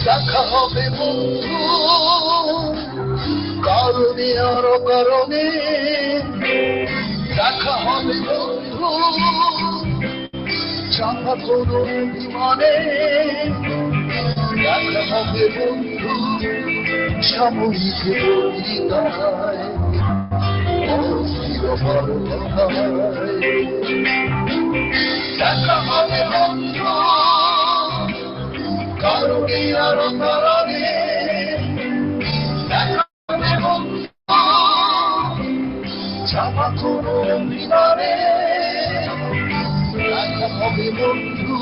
দেখা হবে বন্ধু কারণে আরো কারণে, দেখা হবে বন্ধু চাপা কোনো বিমানে, দেখা হবে বন্ধু সাময়িক বলিদায় দেখা হবে বন্ধু কারণে আরো কারণে, দেখা হবে বন্ধু চাপা কোনো বিমানে, দেখা হবে বন্ধু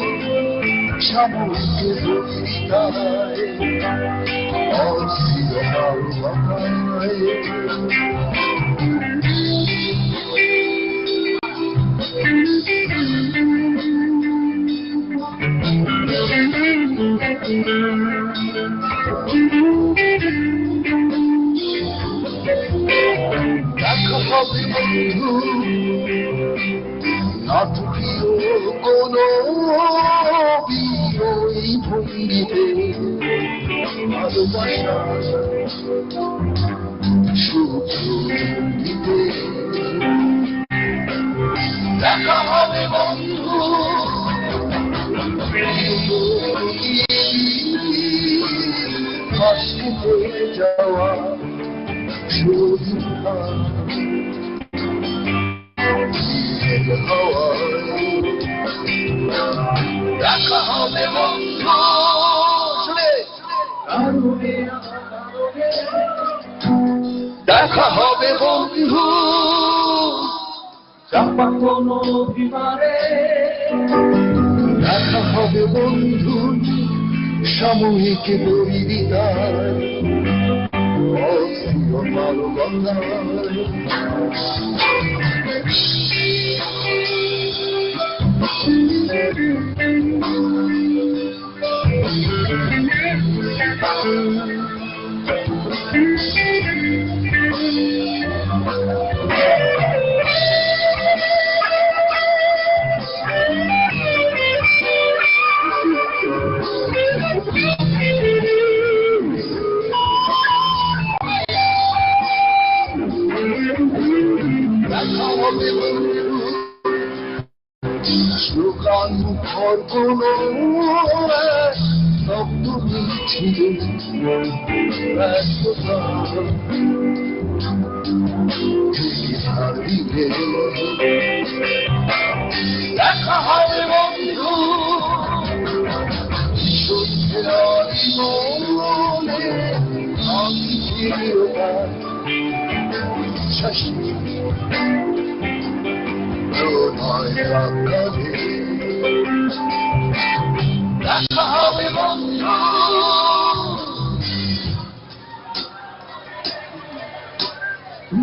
সাময়িক বলিদায় অস্থির ভালোবাসায়। দেখা হবে বন্ধু নাটকীয় কোনো বিরোহী ভঙ্গিতে ভালোবাসা সূত্র দিতে, দেখা হবে বন্ধু হাসিতে যাওয়া দেখা হবে বন্ধু দেখা হবে বন্ধু চাপা কোনো বিমানে, দেখা হবে বন্ধু সাময়িক বলিদায় অস্থির ভালোবাসায়। দেখা হবে বন্ধু শ্লোকান মুখর কোনো শব্দ মিছিল দেখা হবে বন্ধু মনে শশী দেখা হবে বন্ধু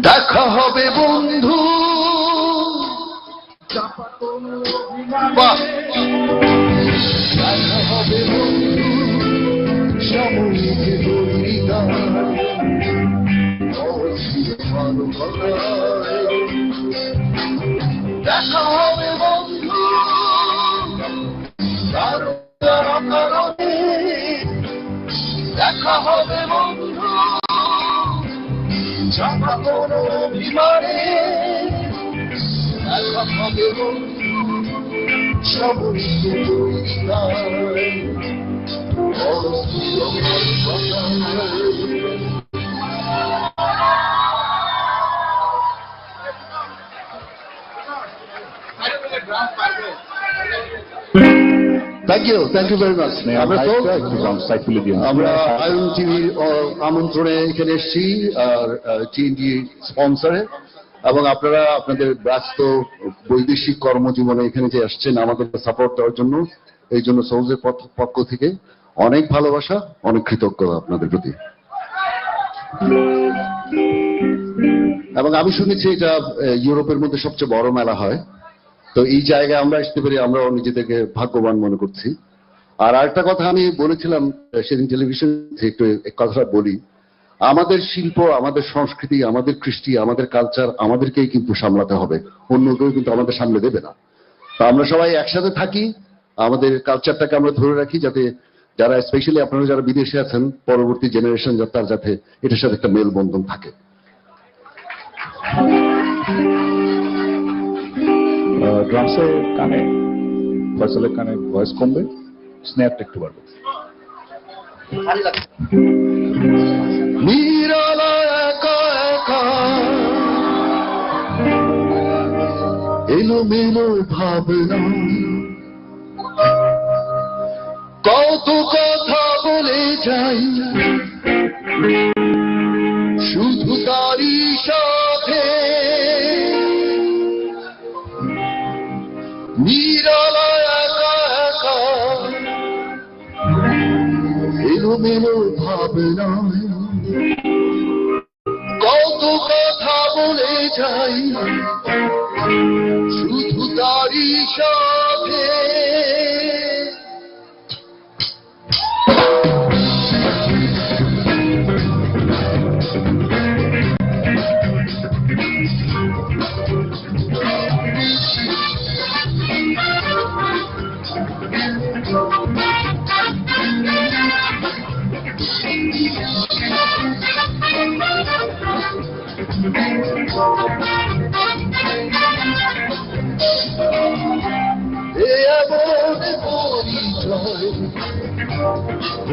দেখা হবে বন্ধু দেখা হবে বন্ধু সাময়িক বলিদায় অস্থির ভালোবাসায়। দেখা হবে বন্ধু কারণে সাদা কোনো বিমানে দেখা হবে বন্ধু সমুদ্র তৈরি Thank you very much. আমরা আয়ন টিভির আমন্ত্রণে এখানে এসেছি আর টিএনটি স্পন্সরে, এবং আপনারা আপনাদের ব্যস্ত বৈদেশিক কর্মজীবনে এখানে যে আসছেন আমাদের সাপোর্ট দেওয়ার জন্য, এই জন্য সৌজের পক্ষ থেকে অনেক ভালোবাসা, অনেক কৃতজ্ঞতা আপনাদের প্রতি। এবং আমি শুনেছি এটা ইউরোপের মধ্যে সবচেয়ে বড় মেলা হয়, তো এই জায়গায় আমরা আসতে পেরে আমরাও নিজেদেরকে ভাগ্যবান মনে করছি। আর আরেকটা কথা আমি বলেছিলাম সেদিন টেলিভিশন একটু কথাটা বলি, আমাদের শিল্প, আমাদের সংস্কৃতি, আমাদের কৃষ্টি, আমাদের কালচার আমাদেরকেই কিন্তু সামলাতে হবে, অন্য কেউ কিন্তু আমাদের সামলে দেবে না। তো আমরা সবাই একসাথে থাকি, আমাদের কালচারটাকে আমরা ধরে রাখি, যাতে যারা স্পেশালি আপনারা যারা বিদেশে আছেন পরবর্তী জেনারেশন তার যাতে এটার সাথে একটা মেলবন্ধন থাকে। ড্রামসে কানে ফয়সালের কানে ভয়েস কমবে, স্ন্যাপটা একটু বাড়বে। এলোমেলো ভাবনা কত কথা বলে যাই, শুধু তারই সাথে নিরালায় একা একা এলোমেলো ভাবনা কত কথা বলে যাই, শুধু তারই সাথে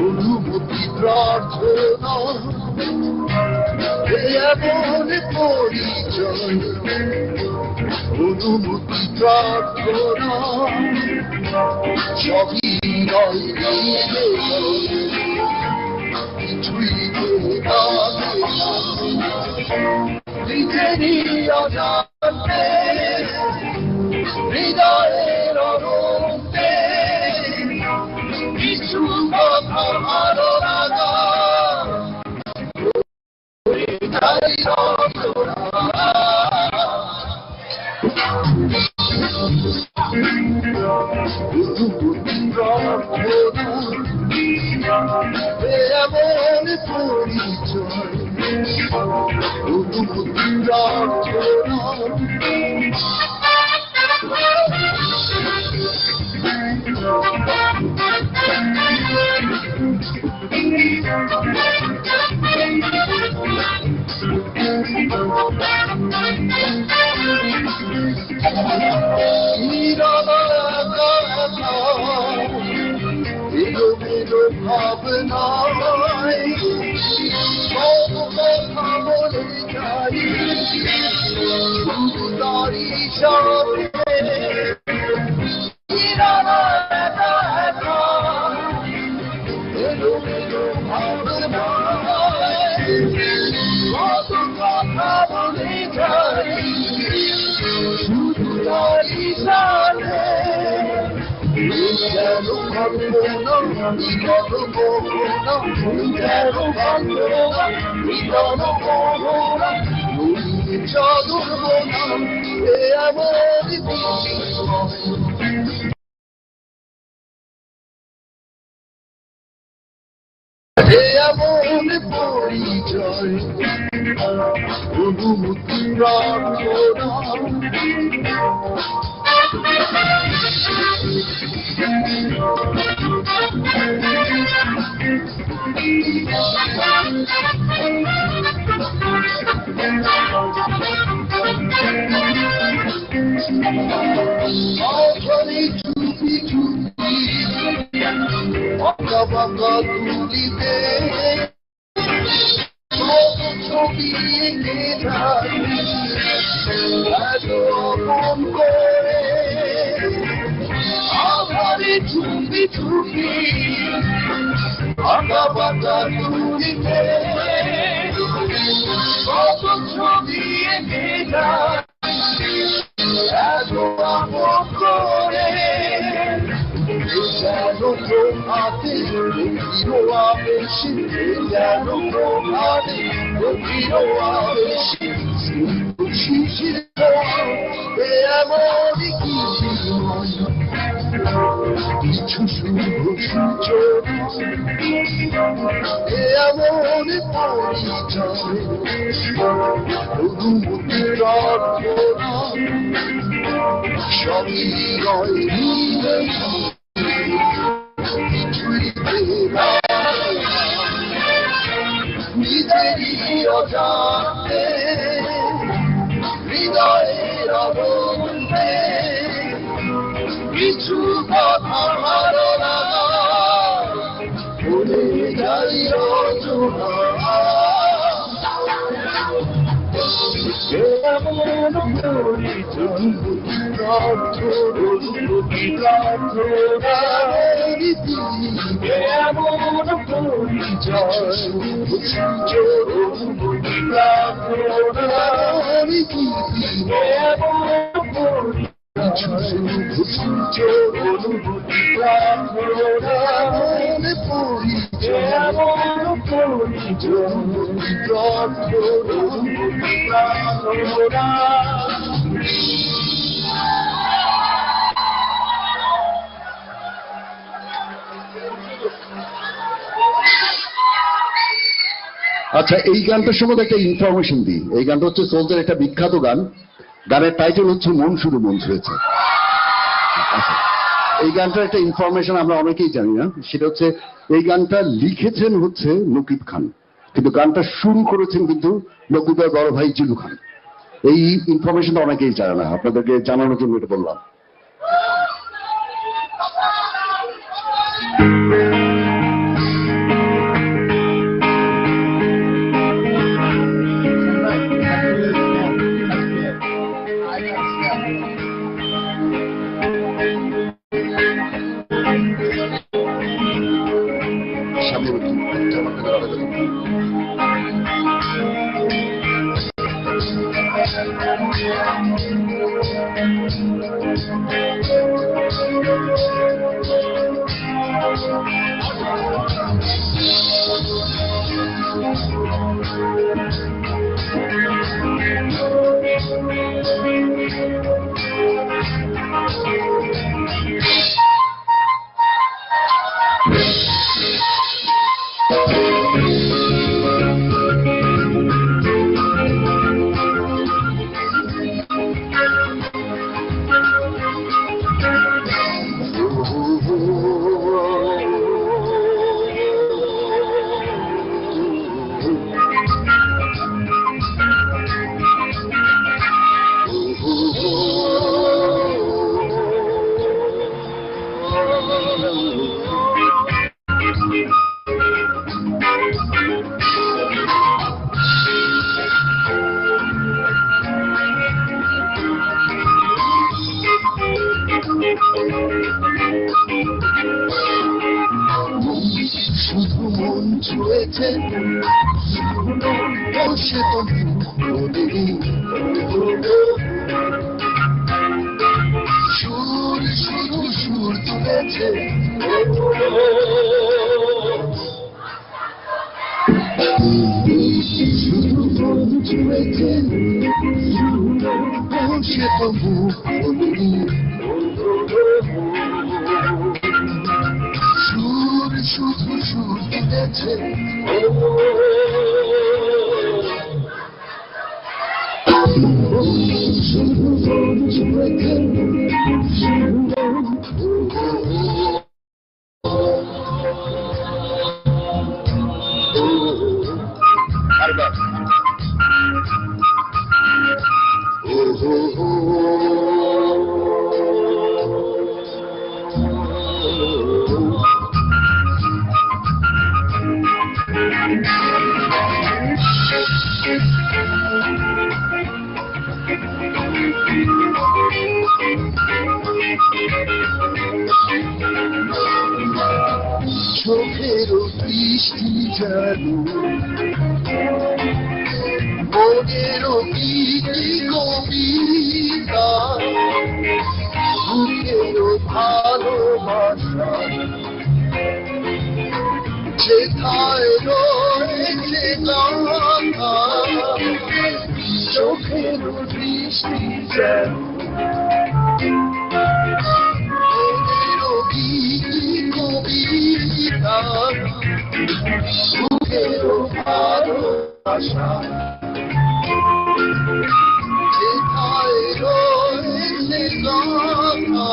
অনুমতি প্রার্থনা, এমন পরিচয় অনুমতি প্রার্থনা, সবই নয় কিছুই নিজেরই অজান্তে হৃদয়ের অনন্তে কিছু কথা ভালো লাগা এমন পরিচয় অনুমতি প্রার্থনা, এলোমেলো ভাবনায় সব কথা বলে যাই, শুধু তারই সাথে এলোমেলো ভাবনায় কত কথা বলে যাই, শুধু তারই সাথে কেন ভাববো না কেন বলবো না, কেন ভাববো না কেন বলবো না, চলবো না এমন এমন পরিচয় অনুমতি প্রার্থনা, বাঁকা তুলিতে ছবি এঁকে যাই এত আপন করে আধারে চুপি চুপি আঁকা বাঁকা তুলিতে কত ছবি এঁকে যাই এত আপন করে যেন প্রভাতে গভীর আবেশে যেন প্রভাতে গভীর আবেশে শিশির এমনই কি কিছু শুভ সূচনা এমন পরিচয় অনুমতি প্রার্থনা সবই রয় নিজেরই অজান্তে হৃদয়ের অবন্তে কিছু কথা ভালো লাগা ভুলে যাই রচনা এমন পরিচয় এমন পরিচয় আচ্ছা, এই গানটার সম্বন্ধে একটা ইনফরমেশন দিই। এই গানটা হচ্ছে সোলজার একটা বিখ্যাত গান। গানের টাইটেল হচ্ছে মন শুরু মন ছুঁয়েছে। আচ্ছা, এই গানটার একটা ইনফরমেশন আমরা অনেকেই জানি না, সেটা হচ্ছে এই গানটা লিখেছেন হচ্ছে নকিব খান, কিন্তু গানটা শুরু করেছেন কিন্তু নকিবের বড় ভাই জিলু খান। এই ইনফরমেশনটা অনেকেই জানে না, আপনাদেরকে জানানোর জন্য এটা বললাম। শুধু মন ছুঁয়েছে সে তো সুর শুধু সুর তুলেছে শুধু মন ছুঁয়েছে সে তো মুখ সুর শুধু সুর তুলেছে শুধু মন ছুঁয়েছে চোখের দৃষ্টি যেন মনের গীতি কবিতা বুকের ভালোবাসা যেথায় রয়েছে গাথা চোখের দৃষ্টি যেন মনের গীতি কবিতা বুকের ভালোবাসা যেথায় রয়েছে গাথা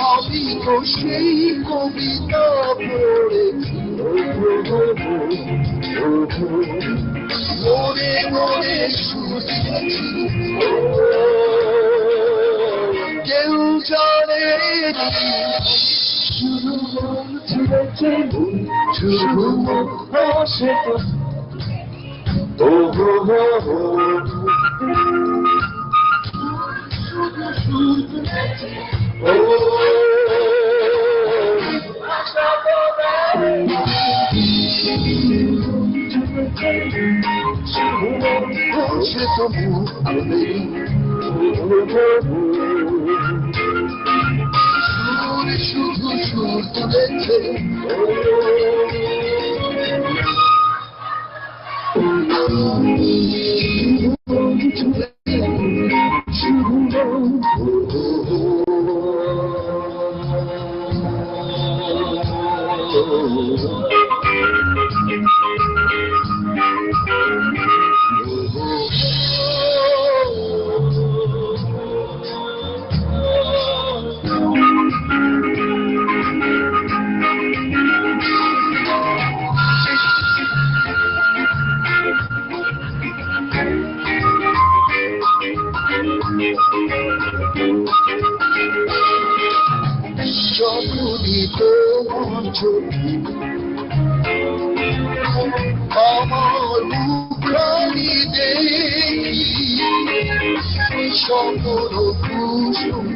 আমি তো সেই কবিতা পড়েছি মনে মনে শুনেছি কেউ জানে শুধু মন ছুঁড়েছে শুধু মন বসে সে তো মুখ সুর শুধু সুর তুলেছে যখনই তোমার চোখে আমার মুখখানি দেখি সকল কুসুম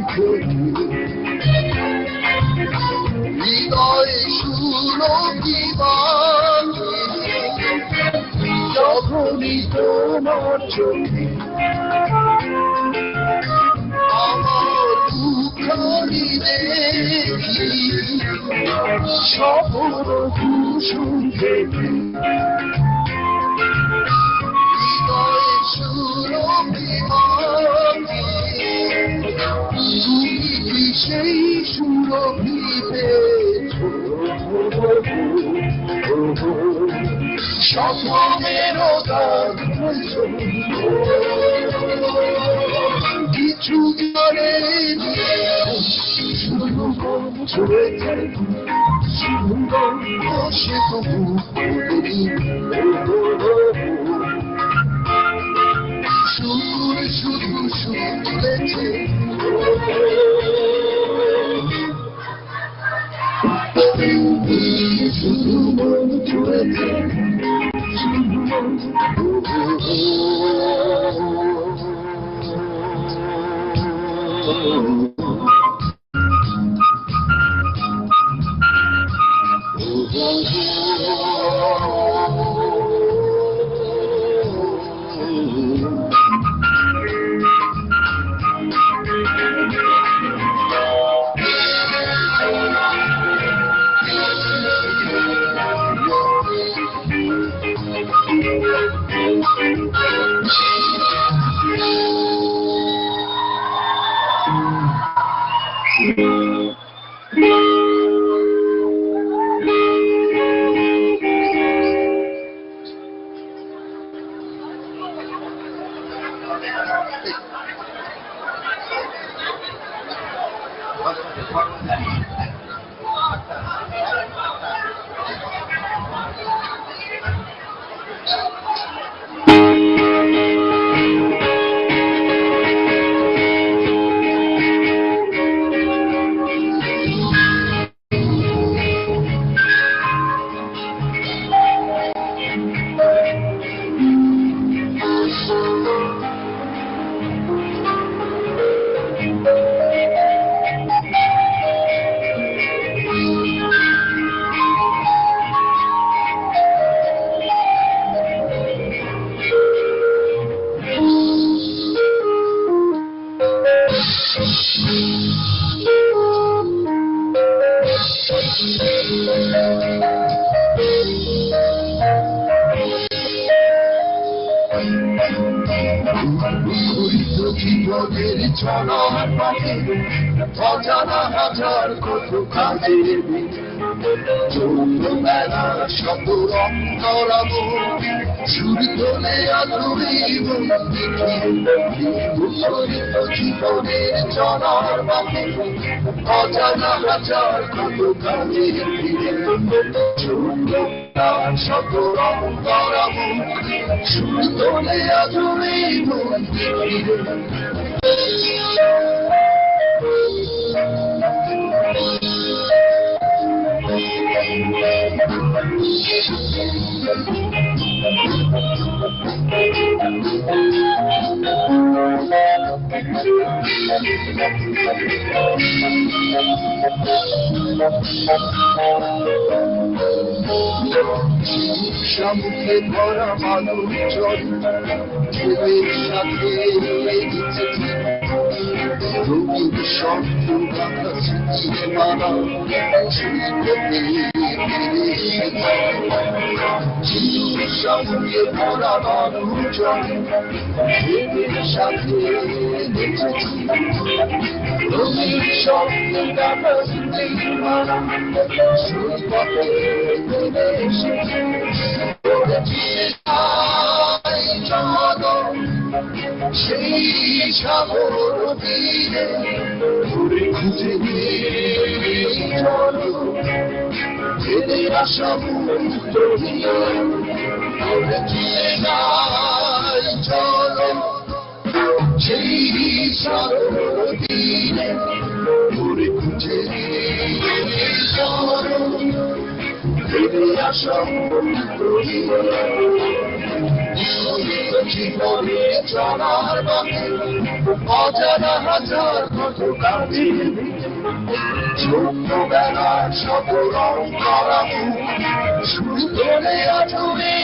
হৃদয়ে সুরকি যখনই তোমার চোখে আমার মুখখানি দেখি সকল কুসুম হৃদয়ে সুরকি তুমি সেই সুরভি পেয়েছ স্বপ্নের গান কিছু জানে শুধু মন ছুঁড়েছে শুধু মন বসে তবু সুর শুধু সুর তুলেছে শুধু মন ছুঁড়েছে শুধু মন মুখরিত জীবনের চলার পথে অজানা হাজার কত কাজের ছোটবেলা শত রং করাবো ছুরি তোলে আধুরি মুখরিত জীবনের চলার পথে অজানা হাজার কত কাজের ছোটবেলা শত রং করাবো ছুরি তোলে আধুরি সমুদ্রে ভরা মানুষ চল ঢেউয়ের সাথে রঙিন শব্দ গাথা স্মৃতির মালা সমুদ্রে ভরা মানুষ চল ঢেউয়ের সাথে রঙিন শব্দ গাথা স্মৃতির মালা সুপথে সেই সাগর তীরে ঘুরে খুঁজে চলো ফেলে আসা সমুদ্র দিয়ে ঘুরে চলে যাই চলো সেই সাগর তীরে ঘুরে খুঁজে চলো ফেলে আসা সমুদ্র দিয়ে জীবনে চলার পথে অজানা হাজার কত কাজের ছোটবেলার শত রং করাবো শুরু করে আজরে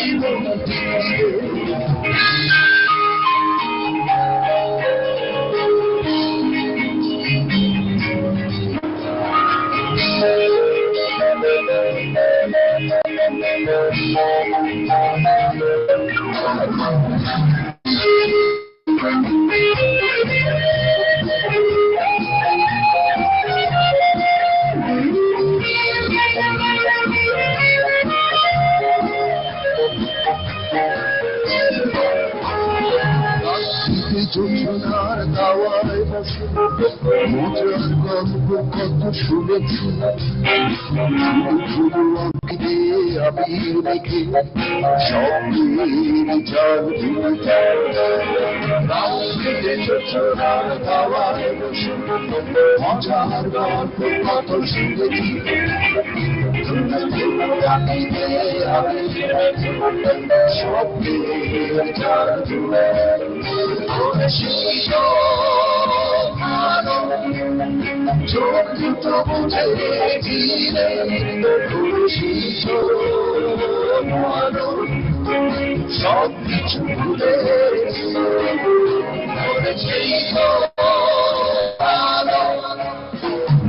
যোজনার দাওয়ায় বসে মজার গল্প কত শুনেছি শুধু আঁকিতে আবির রেখে স্বপ্নের জাল রাত্রিতে যোজনার দাওয়ায় বসে মজার গল্প কত শুনেছি আঁকিতে আবির রেখে স্বপ্নের জাল চোখ দুটো বুঝে দিলে সব কিছু ভুলে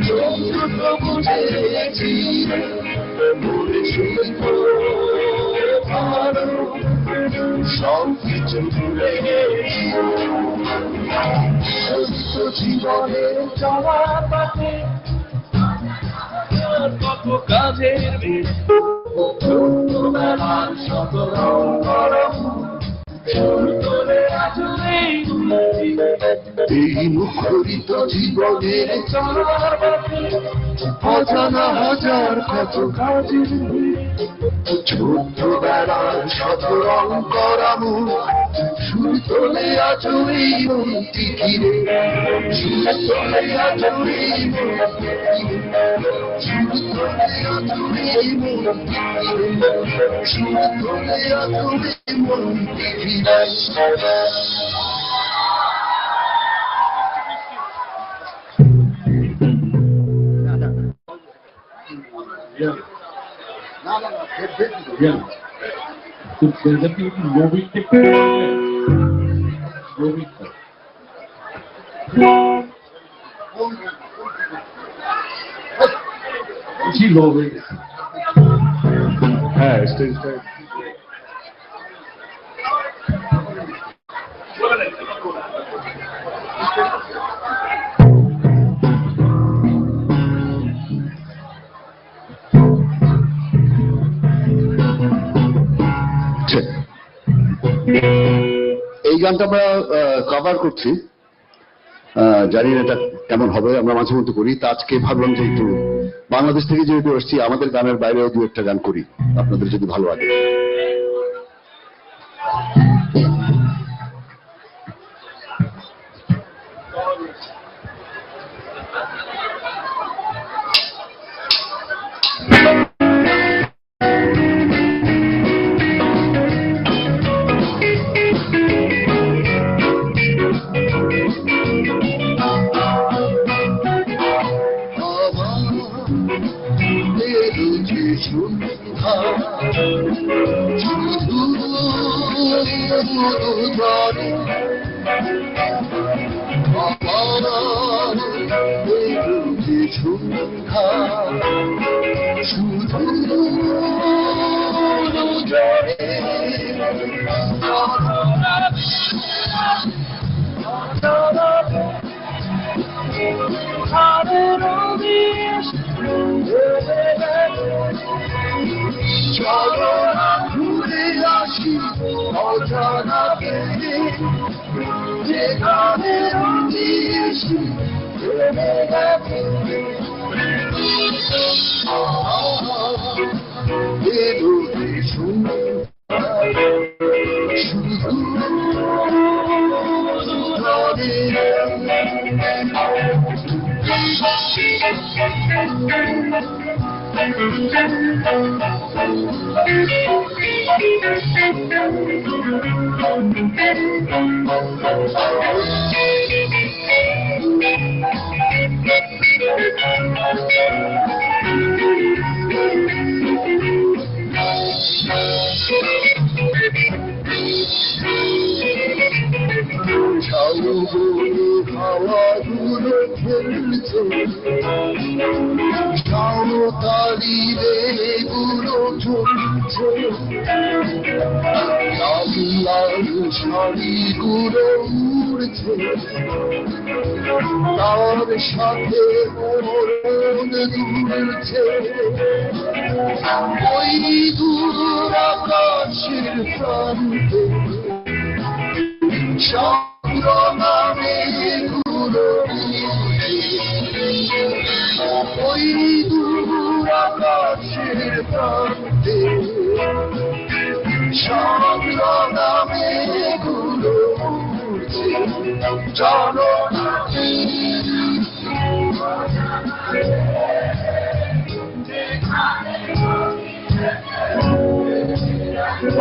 চোখ দুটো বুঝে দিলে সব কিছু ভুলে জীবনের চলার পথে কত কাজের ছোটবেলার শত রং করাবো শুরু করে আজরে এই মুখরিত জীবনের চলার পথে অজানা হাজার কত কাজের ছোটবেলার শত রং করাবো শুরু তোলে আজরে মন্ত্রী ঘিরে শুরু তোলে আজরে শুরু তোলে আজরে শুরু তোলে আজরে মন্ত্রী ঘিরে Yeah. So there's a people moving the moving. কি লো হয়ে গেছে। হ্যাঁ স্টেজটা এই গানটা আমরা কভার করছি, জানি না এটা কেমন হবে, আমরা মাঝে মধ্যে করি। তা আজকে ভাবলাম যে একটু বাংলাদেশ থেকে যেহেতু আসছি, আমাদের গানের বাইরেও দু একটা গান করি, আপনাদের যদি ভালো লাগে।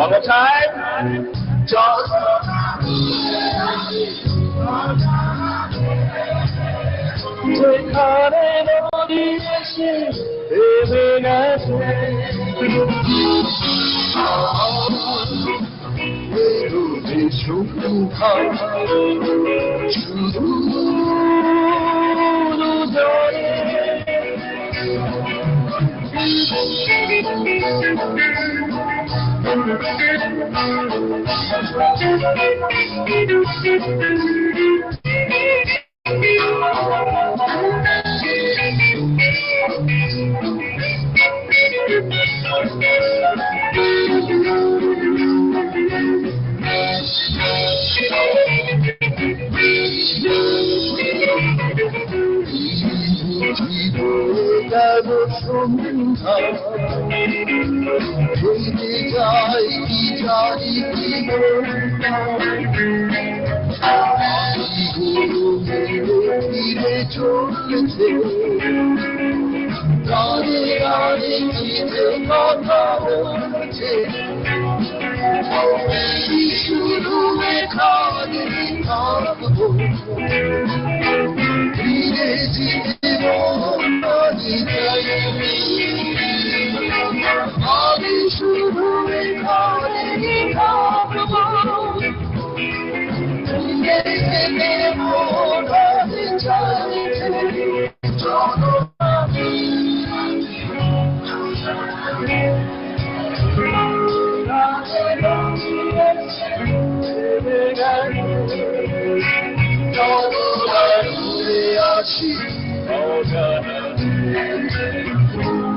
One more time.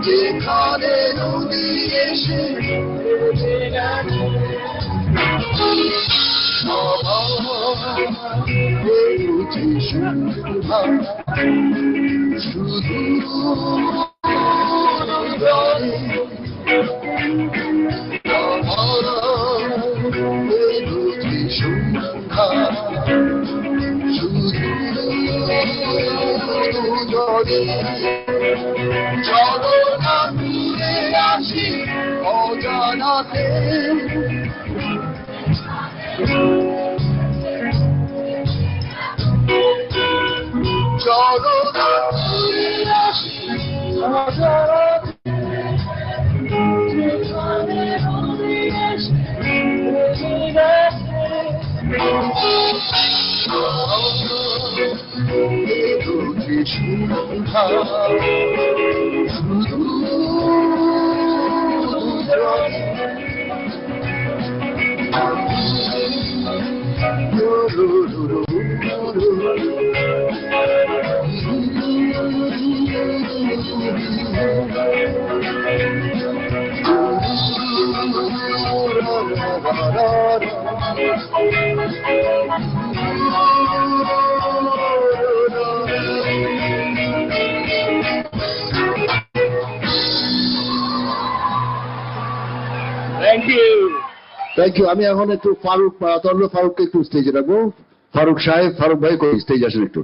যেখানে নদী এসে শুধু চলো না ঘুরে আসি অজানাতে চলো না ঘুরে আসি থ্যাংক ইউ। আমি এখন একটু তন্দ্র ফারুককে একটু স্টেজে রাখবো। ফারুক সাহেব, ফারুক ভাই কই স্টেজ আসেন একটু।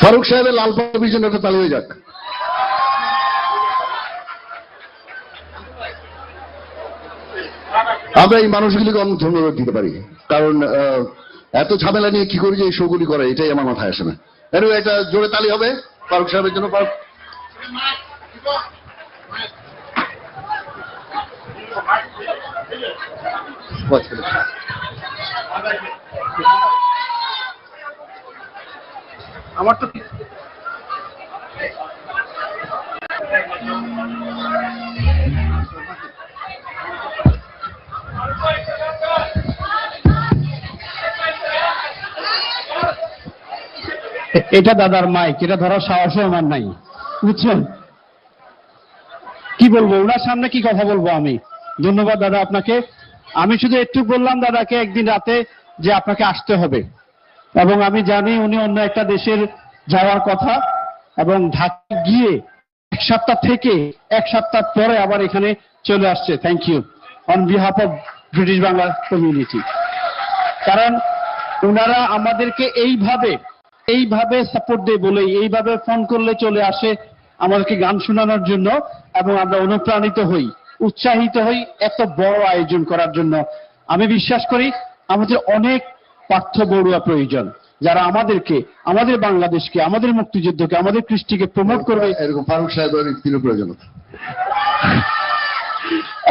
ফারুক সাহেবের লাল পাতার জন্য একটা তালি হয়ে যাক। আমরা এই মানুষগুলিকে অনেক ধন্যবাদ দিতে পারি, কারণ এত ঝামেলা নিয়ে কি করে যে এই শোগুলি করে এটাই আমার মাথায় আসে না। এটা জোরে তালি হবে ফারুক সাহেবের জন্য। ফারুক আমার তো এটা দাদার মাইক, এটা ধরার সাহসও আমার নাই, বুঝছেন? কি বলবো ওনার সামনে, কি কথা বলবো আমি? ধন্যবাদ দাদা আপনাকে। আমি শুধু একটু বললাম দাদাকে একদিন রাতে যে আপনাকে আসতে হবে, এবং আমি জানি উনি অন্য একটা দেশের যাওয়ার কথা, এবং ঢাকা গিয়ে এক সপ্তাহ থেকে এক সপ্তাহ পরে আবার এখানে চলে আসছে। Thank you on behalf of British Bangla community. কারণ ওনারা আমাদেরকে এইভাবে সাপোর্ট দেয় বলেই, এইভাবে ফোন করলে চলে আসে আমাদেরকে গান শোনানোর জন্য, এবং আমরা অনুপ্রাণিত হই, উৎসাহিত হই এত বড় আয়োজন করার জন্য। আমি বিশ্বাস করি আমাদের অনেক পার্থ বড়ুয়া প্রয়োজন, যারা আমাদেরকে, আমাদের বাংলাদেশকে, আমাদের মুক্তিযুদ্ধকে, আমাদের কৃষ্টিকে প্রমোট করবে। এরকম ফারুক সাহেবের প্রয়োজন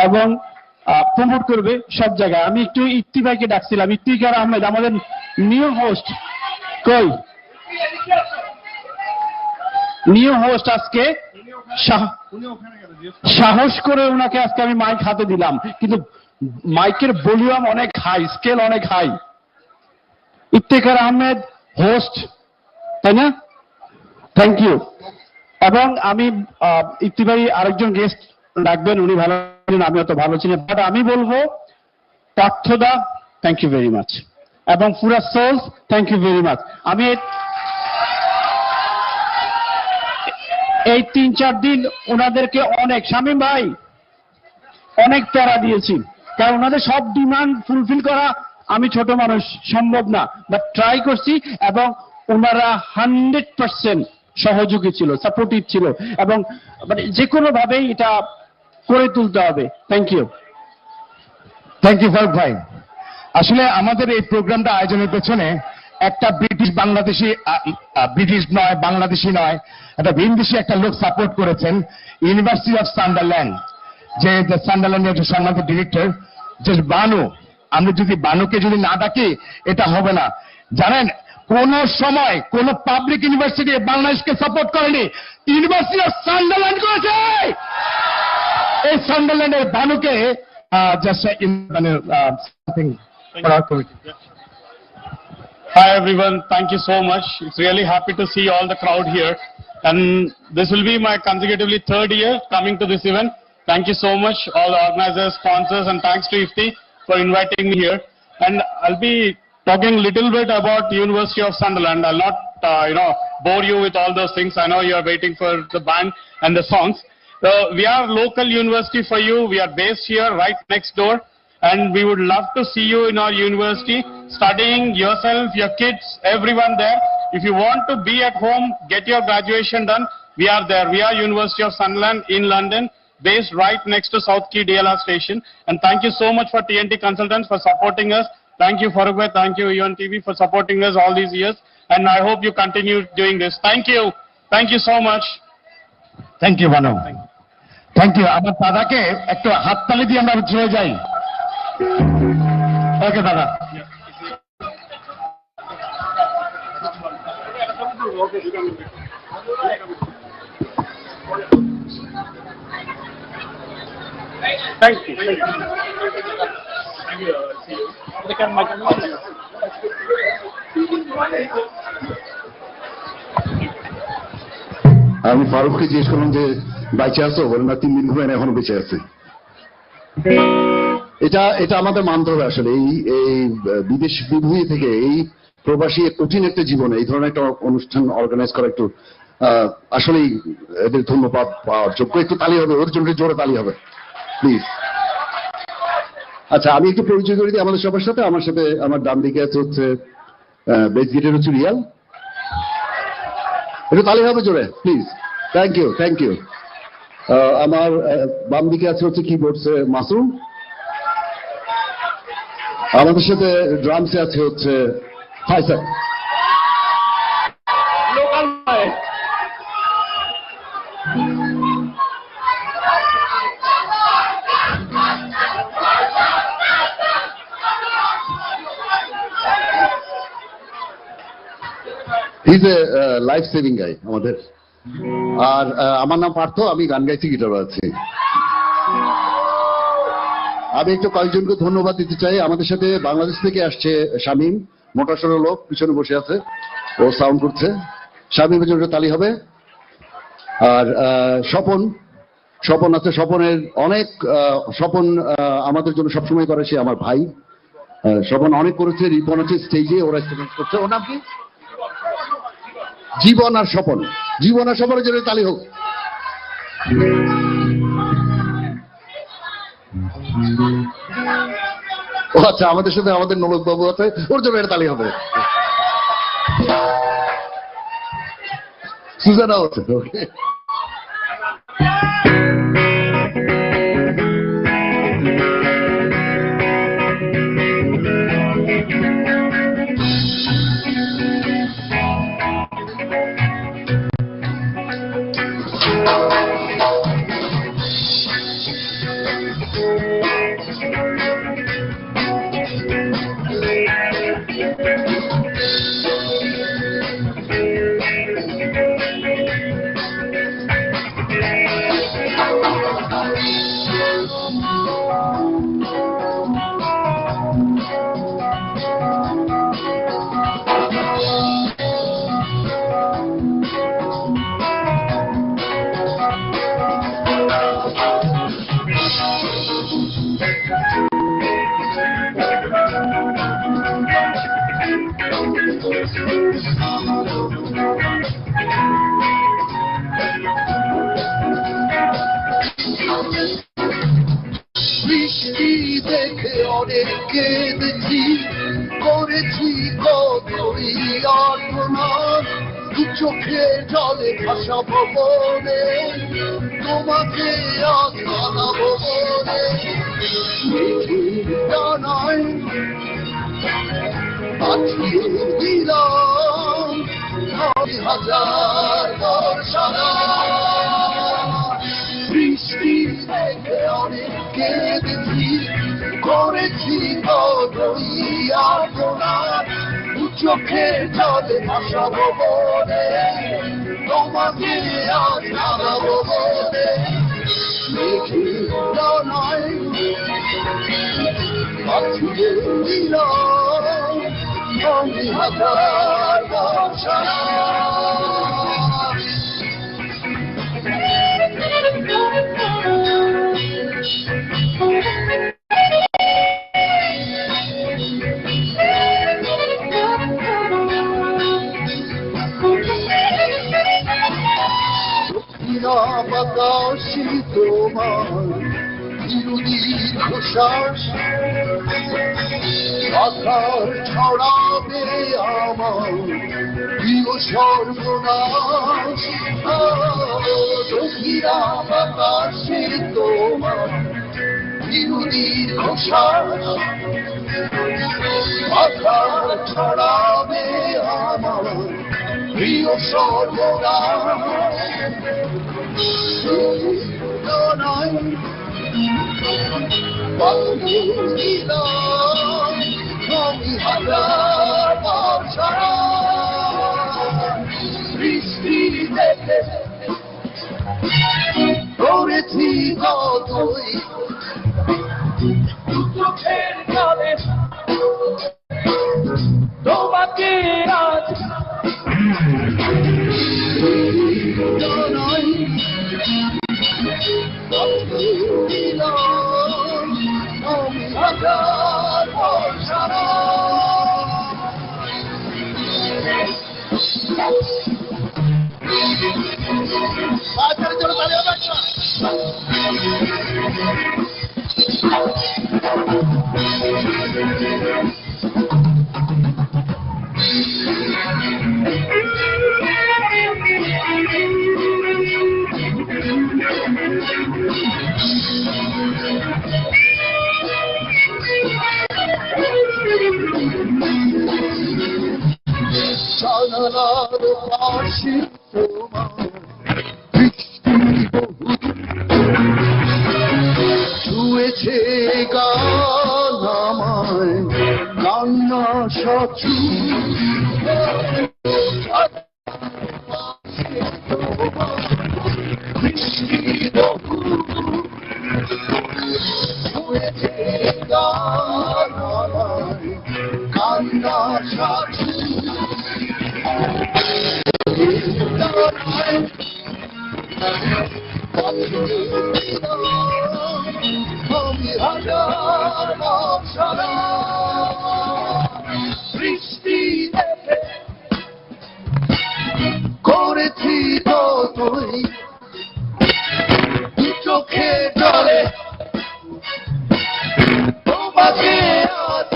এবং প্রমোট করবে সব জায়গায়। আমি একটু ইফতি ভাইকে ডাকছিলাম, ইফতিকার আহমেদ আমাদের নিউ হোস্ট, কই নিউ হোস্ট আজকে সাহস করে ওনাকে আজকে আমি মাইক হাতে দিলাম, কিন্তু মাইকের ভলিউম অনেক হাই, স্কেল অনেক হাই। ইফতিকার আহমেদ হোস্ট, তাই না? Thank you. এবং আমি ইফতি ভাই আরেকজন গেস্ট রাখবেন, উনি ভালো, আমি অত ভালো ছিলেন, বাট আমি বলবো পার্থদা থ্যাংক ইউ ভেরি মাচ, এবং পুরা Souls thank you very much. আমি এই 3-4 দিন ওনাদেরকে অনেক, শামীম ভাই অনেক প্যারা দিয়েছি, কারণ ওনাদের সব ডিমান্ড ফুলফিল করা আমি ছোট মানুষ, সম্ভব না, বাট ট্রাই করছি, এবং ওনারা 100% সহযোগী ছিল, সাপোর্টিভ ছিল, এবং মানে যে কোনো ভাবেই এটা করে তুলতে হবে। Thank you. Thank you Farooq ভাই। আসলে আমাদের এই প্রোগ্রামটা আয়োজনের পেছনে একটা ব্রিটিশ নয়, বাংলাদেশি নয়, একটা ভিনদেশি একটা লোক সাপোর্ট করেছেন, ইউনিভার্সিটি অফ সান্ডারল্যান্ড, যে সান্ডারল্যান্ডের একটা সম্মানিত ডিরেক্টর, যে বানু। আমরা যদি বানুকে যদি না ডাকি এটা হবে না। জানেন, কোন সময় কোন পাবলিক ইউনিভার্সিটি বাংলাদেশকে সাপোর্ট করেনি, ইউনিভার্সিটি অফ সান্ডারল্যান্ড করেছে। এই সান্ডারল্যান্ডের বানুকে Hi everyone, thank you so much. It's really happy to see all the crowd here. And this will be my consecutively third year coming to this event. Thank you so much, all the organizers, sponsors, and thanks to IFTI for inviting me here. And I'll be talking a little bit about University of Sunderland. I'll not, bore you with all those things. I know you are waiting for the band and the songs. We are local university for you. We are based here right next door. And we would love to see you in our university, studying yourself, your kids, everyone there. If you want to be at home, get your graduation done, we are there. We are University of Sunderland in London, based right next to South Quay DLR station. And thank you so much for TNT Consultants for supporting us. Thank you, Farooq bhai. Thank you, UNTV, for supporting us all these years. And I hope you continue doing this. Thank you. Thank you so much. Thank you Banu, thank you. আমার দাদাকে একটু হাততালি দিয়ে আমরা চলে যাই। ওকে দাদা। আমি ফারুককে জিজ্ঞেস করলাম যে বেঁচে আছো, বলে না 3 দিন ঘুরে এখনো বেঁচে আছে। এটা আমাদের মানতে হবে আসলে। এই বিদেশ বিভূতি থেকে এই প্রবাসী কঠিন একটা জীবনে এই ধরনের একটা অনুষ্ঠান অর্গানাইজ করা একটু আসলেই এদের ধন্যবাদ পাওয়ার যোগ্য। একটু তালি হবে, ওর জন্য জোরে তালি হবে প্লিজ। আচ্ছা, আমি একটু পরিচয় করে দিই আমাদের সবার সাথে। আমার সাথে আমার ডান দিকে আছে হচ্ছে বেস গিটার হচ্ছে রিয়াল। একটু তালি হবে জোরে please. Thank you, thank you. আমার বাম দিকে আছে হচ্ছে কিবোর্ডসে মাসুম। আমাদের সাথে ড্রামসে আছে হচ্ছে hi sir. He's a life saving guy আমাদের। আর আমার নাম পার্থ, আমি গান গাইছি, গিটার বাজাচ্ছি। আমি একটু কয়েকজনকে ধন্যবাদ দিতে চাই। আমাদের সাথে বাংলাদেশ থেকে আসছে শামীম, মোটাসোটা লোক, পিছনে বসে আছে, ও সাউন্ড করছে। শামীমের জন্য তালি হবে। আর স্বপন আছে। স্বপনের অনেক স্বপন আমাদের জন্য সবসময় করে, সে আমার ভাই। স্বপন অনেক করেছে, রিপন আছে স্টেজে, ওরা স্টেজ করছে। ওর নাম কি? জীবন আর স্বপন। জীবন আর স্বপনের জন্য তালি হোক। ও আচ্ছা, আমাদের সাথে আমাদের নলক বাবু আছে, ওর জন্য এটা তালি হবে। সুজানাও আছে। ওকে, বৃষ্টি দেখে অনেক কেঁদেছি, করেছি কতই অর্পণার, দু চোখে জলে ভাসাবো বলে তোমাকে আজ জানাবো বলে। জানাই পাঠিয়ে দিলাম 10,000 বর্ষারা। বৃষ্টি দেখে অনেক কেঁদেছি, করেছি কতই আপনার, দু চোখে জলে ভাসাবো বলে তোমাকে আজ জানাবো বলে। নয় পাঠিয়ে দিলাম আমি হাজার বছর বাতাসি তোমার দীর্ঘ শ্বাস আকার ছড়াবে আমার প্রিয় সর্বনাশ দক্ষিণা বাতাসি তোমার দীর্ঘ শ্বাস আকার ছড়াবে আমার প্রিয় সর্বনাশ আমি হাজার বছর বৃষ্টি দেখে করেছি কতই চোখের জলে তোমাকে আজ আমি হাজার বছর বাজারে চলো তাহলে জানালার পাশে তোমার বৃষ্টি বহু ছুঁয়েছে গান আমায় কান্না সচু বৃষ্টি বহু ছুঁয়েছে গান আমায় কান্না সচু আমি হাজার বছর বৃষ্টি দেখে করেছি ততই চোখে জলে তোমাকে আজ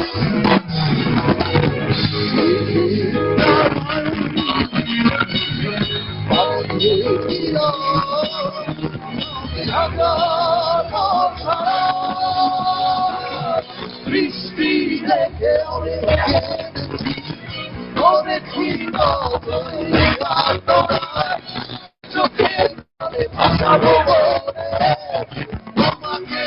বৃষ্টি দেখে করেছি চোখে ভাসাবো তোমাকে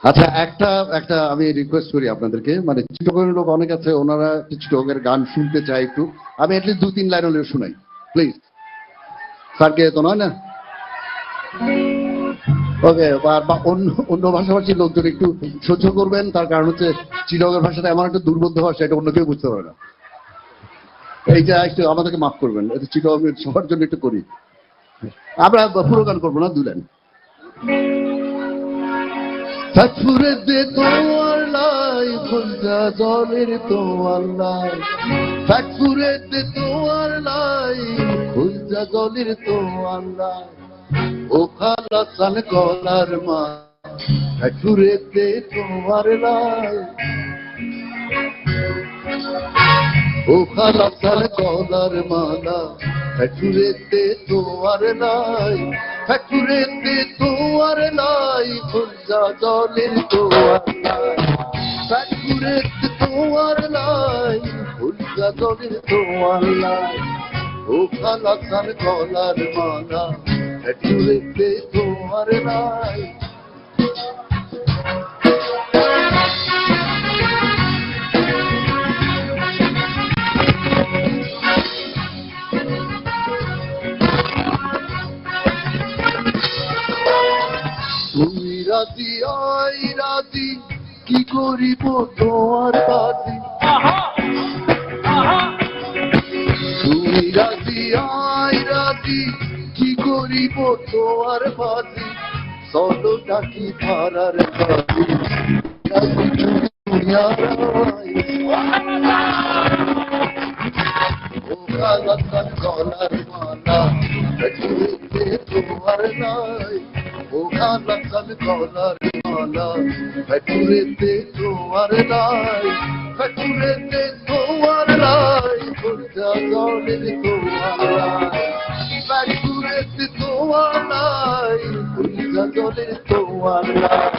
আচ্ছা, একটা একটা আমি রিকোয়েস্ট করি আপনাদেরকে, মানে চিটগের লোক অনেক আছে, ওনারা চিটগের গান শুনতে চায় একটু, আমি অ্যাটলিস্ট 2-3 লাইন হলেও শুনাই প্লিজ। স্যারকে তো নয় না, ওকে, বা অন্য ভাষাভাষীর লোকজন একটু সহ্য করবেন, তার কারণ হচ্ছে চিটগের ভাষাটা এমন একটা দুর্বোধ্য ভাষা, এটা অন্য কেউ বুঝতে পারে না। এইটা একটু আমাদেরকে মাফ করবেন, এটা চিটগ সবার জন্য একটু করি। আমরা পুরো গান করবো না, 2 লাইন। ফ্যাক্টুরে দে তোমার লাই ফুলটা জলের তোমার লাই, ফ্যাক্টুরে দে তোমার লাই ফুলটা জলের তোমার লাই, ও খালা চান কলার মা ফ্যাক্টুরে দে তোমার লাই, ও খালা চান কলার মালা ফ্যাক্টুরে দে তোমার লাই, ফ্যাক্টুরে দে তোমার লাই ফুলটা জলের তোমার লাই, ফ্যাক্টুরে দে তোমার লাই ফুলটা জলের তোমার লাই, ও খালা চান কলার মালা ফ্যাক্টুরে দে তোমার লাই। রাজি আই রাজি কি করিব তোমার বাজি তুমি রাজি আই রাজি কি করিব তোমার বাজি চলো ডাকি ধারার কাজি রাজি দুনিয়ার ও কালাকার গলার মালা পেটুতে তোমার নাই ও কালাকার গলার মালা পেটুতে তোমার নাই পেটুতে তোমার নাই ফুলটা জলের তোমার নাই পেটুতে তোমার নাই ফুলটা জলের তোমার নাই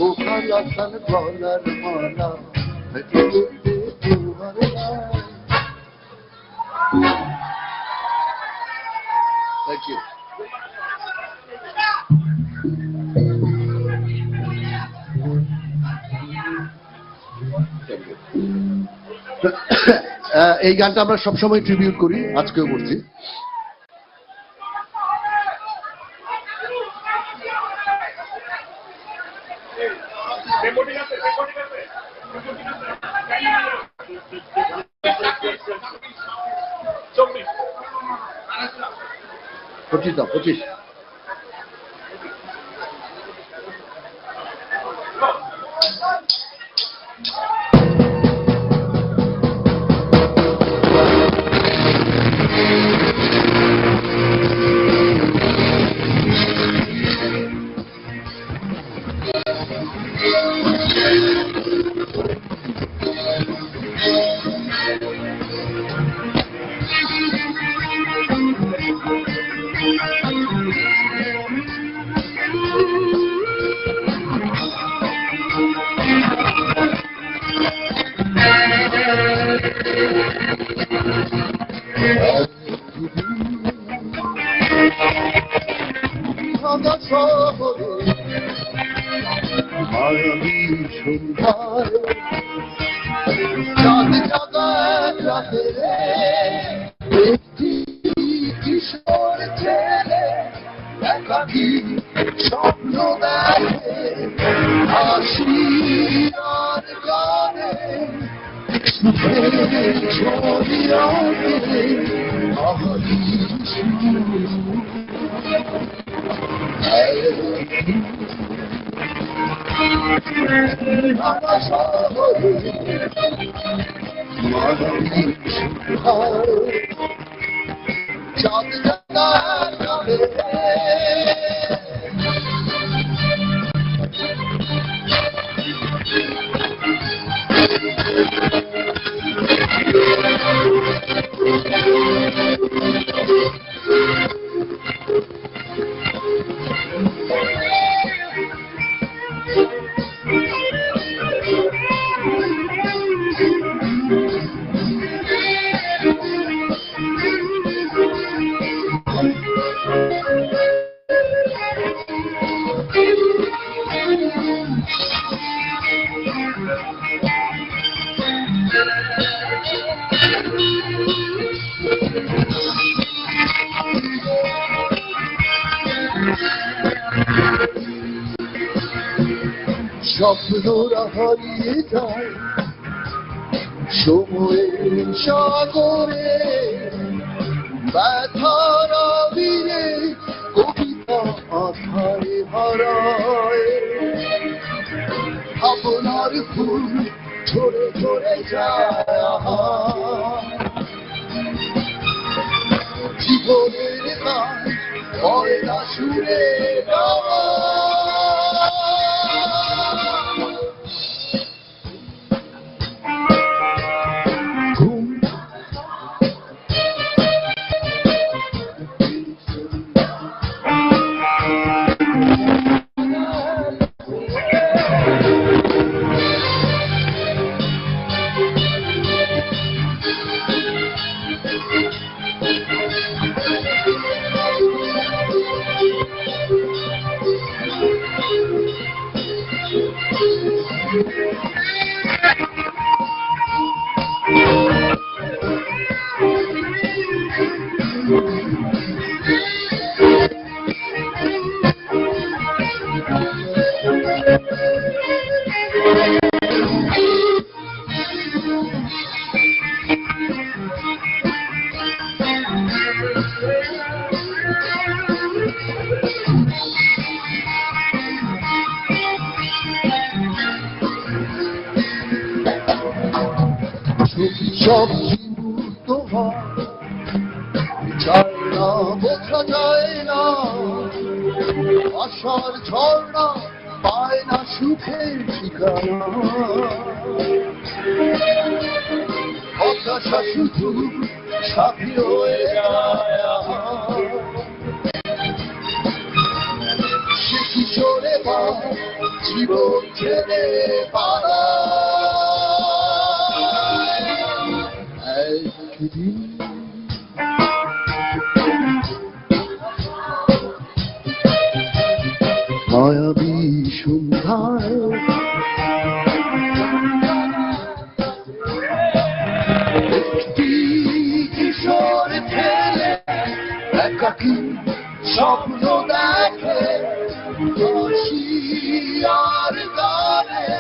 ও কালাকার গলার মালা পেটুতে তোমার নাই। Thank you. এই গানটা আমরা সবসময় ট্রিবিউট করি, আজকেও করছি। পঁচিশ দাও, 25। স্বপ্নরা হারিয়ে যায় সময়ের সাগরে, ব্যথার আবিরে কবিতা আধারে হারায়, আপনার ফুল ঝরে ঝরে যায় জীবনের গান ময়না সুরে গাওয়া। সব জীবন্ত হয় চায় না বোঝা যায় না আশার ঝর্ণা পায় না সুখের ঠিকানা হতাশা শুধু সাথী হয়ে যায় সে কিশোরে বা জীবন ছেড়ে পালায় একদিন মায়াবী সন্ধ্যায় একটি কিশোর ছেলে একাকী স্বপ্ন দেখে হাসি আর গানে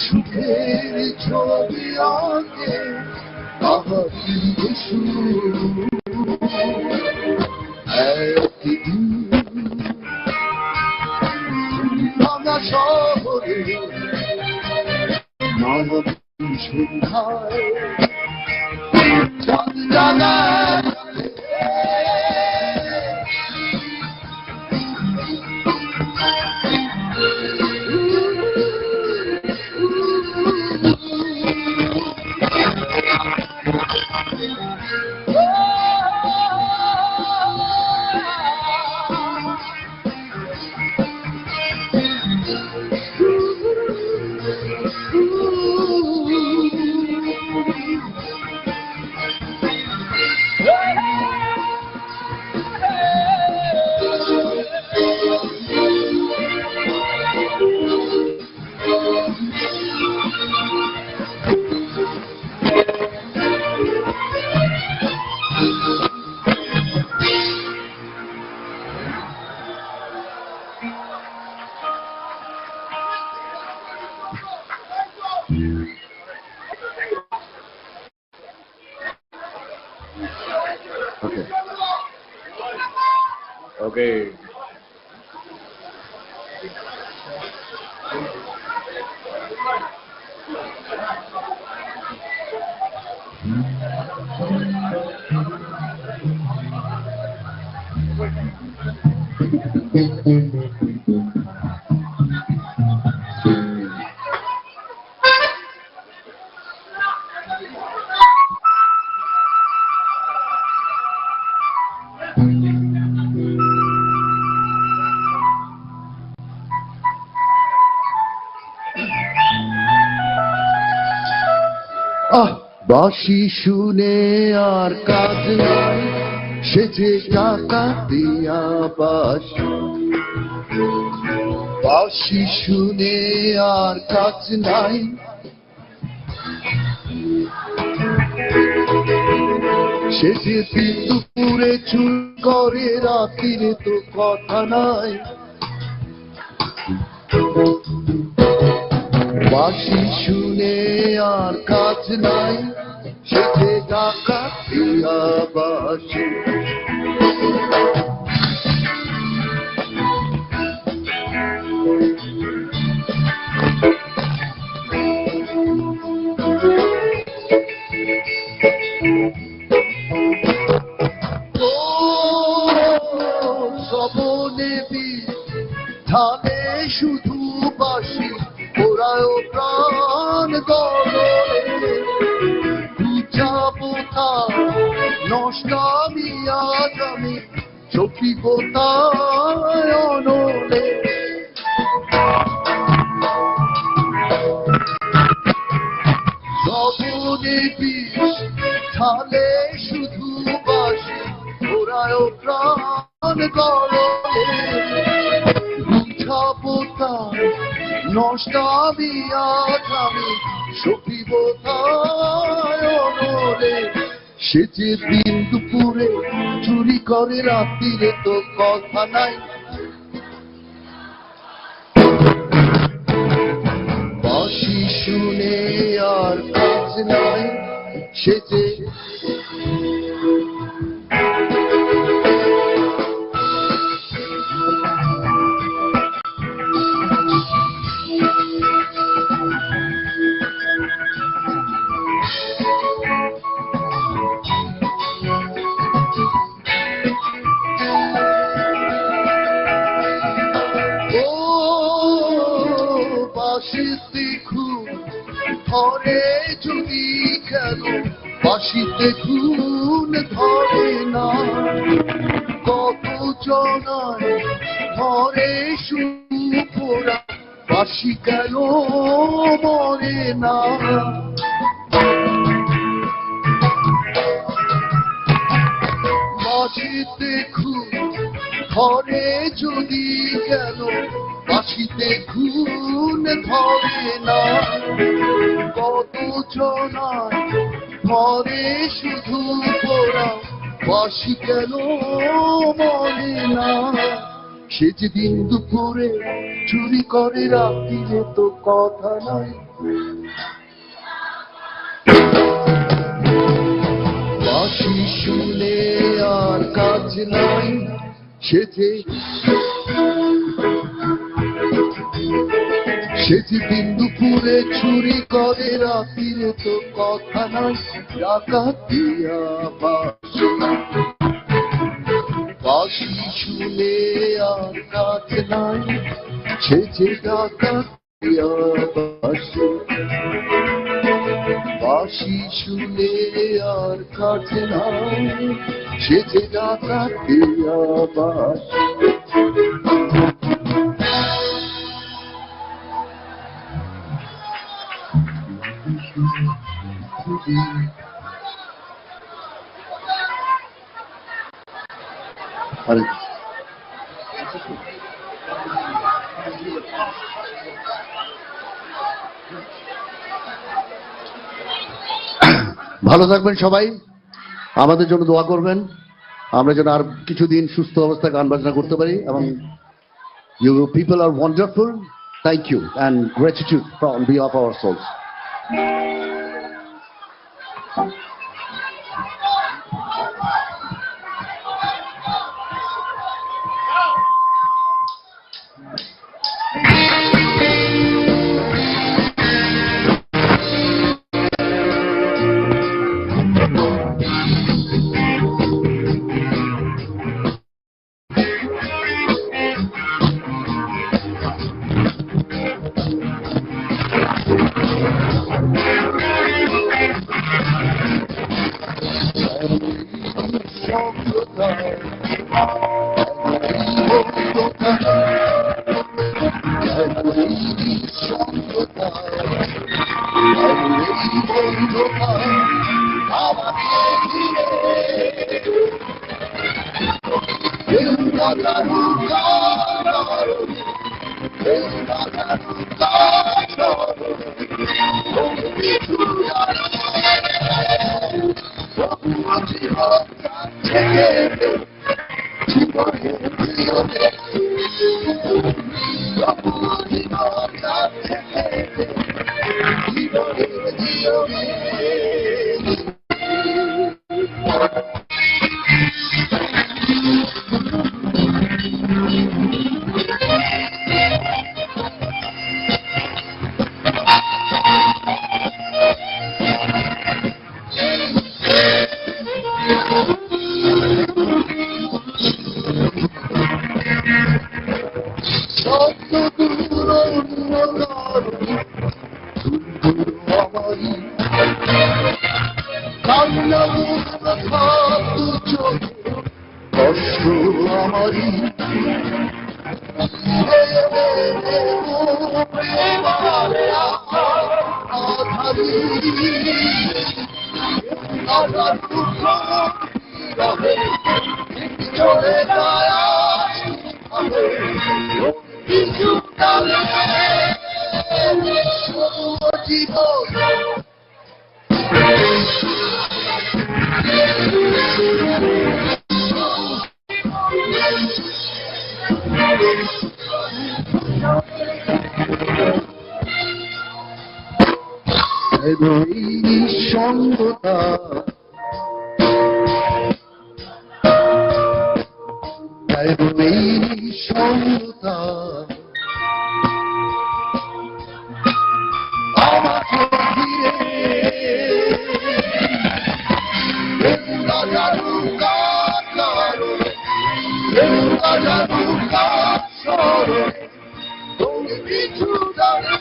সুখের ছবি আঁকে আহারি একদিন ভাঙা শহরে মায়াবী সন্ধ্যায় চাঁদ জাগায় Okay. বাঁশি শুনে আর কাজ নাই সে যে টাকা দিয়া বাঁশি শুনে আর কাজ নাই সে যে দিন দুপুরে চুল করে রাতিরে তো কথা নাই বাঁশি শুনে আর কাজ নাই সে যে টাকা দিয়া বাঁশি সবনে ধানে শুধু বাঁশি ওরাও প্রাণ গলে বুঝাবোতা নষ্টামি আজ আমি চোখি কোথায় অনলে সবনে ধানে শুধু বাঁশি ওরাও প্রাণ গলে বুঝাবোতা নষ্টামি আজ আমি সখিব অনলে সে যে দিন দুপুরে চুরি করে রাত্রিরে তো কথা নাই বাঁশি শুনে আর কাজ নাই সে যে বাঁশিতে ঘুম ধরে না, কত জনায় ধরে সুপোরা, বাঁশি কেন মরে না। বাঁশিতে ঘুম ধরে যদি কেন, বাঁশিতে ঘুম ধরে না, কত জনায় ধরে শুধু পোড়া, বাঁশি কেন মরে না। সে যে দিন দুপুরে চুরি করে রাত্রিরে তো কথা নাই, বাঁশি শুনে আর কাজ নাই। সে যে দিন দুপুরে চুরি করে রাত্রিরে তো কথা নাই, ডাকাতিয়া বাঁশি, বাঁশি শুনে আর কাজ নাই। সে যে ডাকাতিয়া বাঁশি, বাঁশি শুনে আর কাজ নাই। সে যে ডাকাতিয়া বাঁশি। আরে ভালো থাকবেন সবাই, আমাদের জন্য দোয়া করবেন, আমরা যেন আর কিছুদিন সুস্থ অবস্থায় গান বাজনা করতে পারি। এবং you people are wonderful, thank you and gratitude from behalf our souls. সঙ্গতা সঙ্গতা আমাকে ঘিরে জানু কারো জানু কারো তুমি কিছু জানে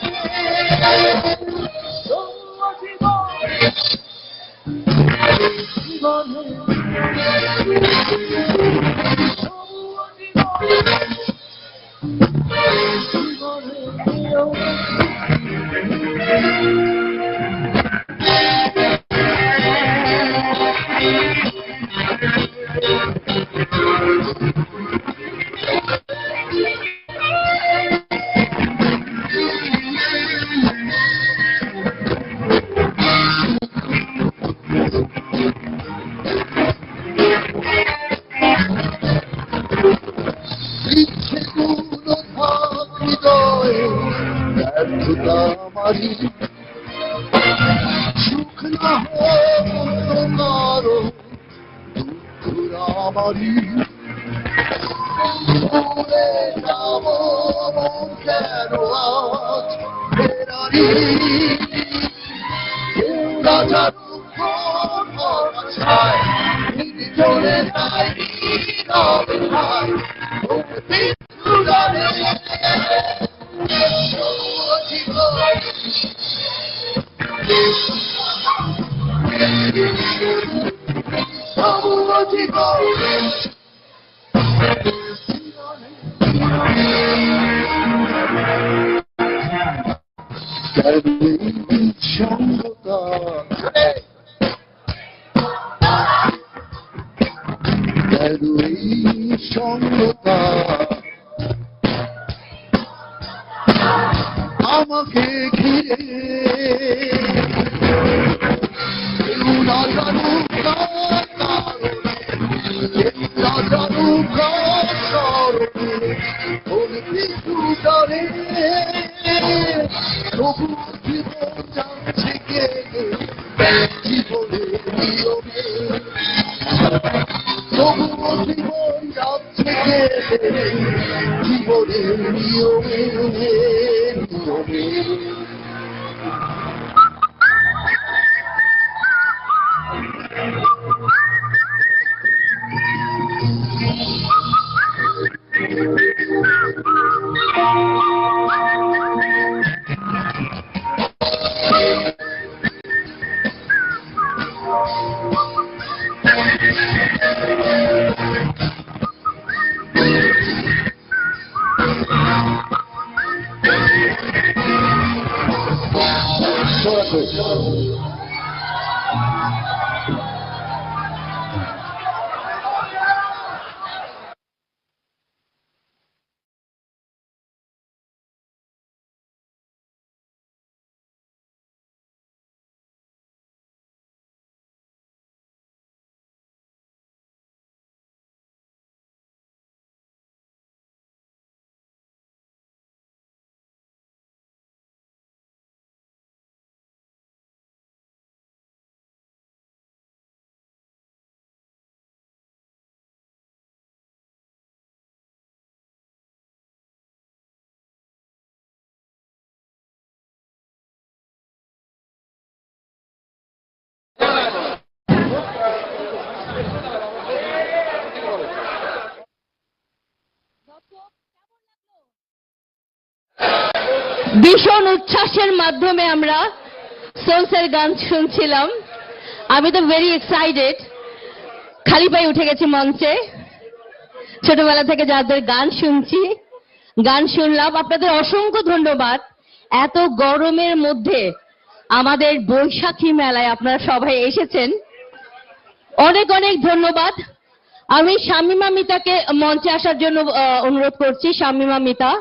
ইচ্ছেগুলো থাক হৃদয়ে, ব্যর্থতা আমারই, সুখ না হোক অন্য কারো, দুঃখ আমারই। ভুলে যাব মন কেন আজ ফেরারি, কেউ না জানুক আমার ছায়, চলে যায় নীরবে ভাই। সঙ্গতা সঙ্গতা আমাকে ঘিরে, কেউ না জানুক কার কারণে, কেউ না জানুক কার স্মরণে, ওর পিছু ধরে তবু জীবন যাচ্ছে গেলে, জীবনের নিয়মে তবুও জীবন যাচ্ছে গেলে, জীবনের নিয়মে নিয়মে। ভীষণ উচ্ছ্বাসের মাধ্যমে আমরা সোলসের গান শুনছিলাম। আমি তো ভেরি এক্সাইটেড, খালি পায়ে উঠে গেছি মঞ্চে। ছোটবেলা থেকে যাদের গান শুনছি, গান শুনলাম। আপনাদের অসংখ্য ধন্যবাদ। এত গরমের মধ্যে আমাদের বৈশাখী মেলায় আপনারা সবাই এসেছেন, অনেক অনেক ধন্যবাদ। আমি শামিমা মিতাকে মঞ্চে আসার জন্য অনুরোধ করছি। শামিমা মিতা।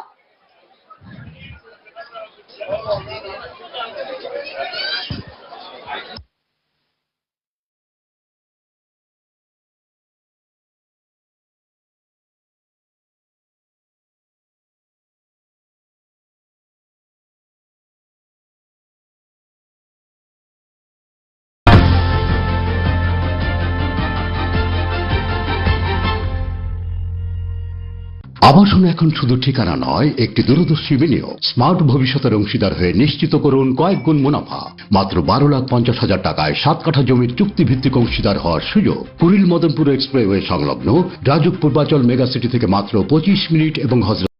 আবাসন এখন শুধু ঠিকানা নয়, একটি দূরদর্শী বিনিয়োগ। স্মার্ট ভবিষ্যতের অংশীদার হয়ে নিশ্চিত করুন কয়েক গুণ মুনাফা। মাত্র 12,50,000 টাকায় 7 কাঠা জমির চুক্তিভিত্তিক অংশীদার হওয়ার সুযোগ। কুড়িল মদনপুর এক্সপ্রেসওয়ে সংলগ্ন রাজুক পূর্বাচল মেগা সিটি থেকে মাত্র 25 মিনিট এবং হজরত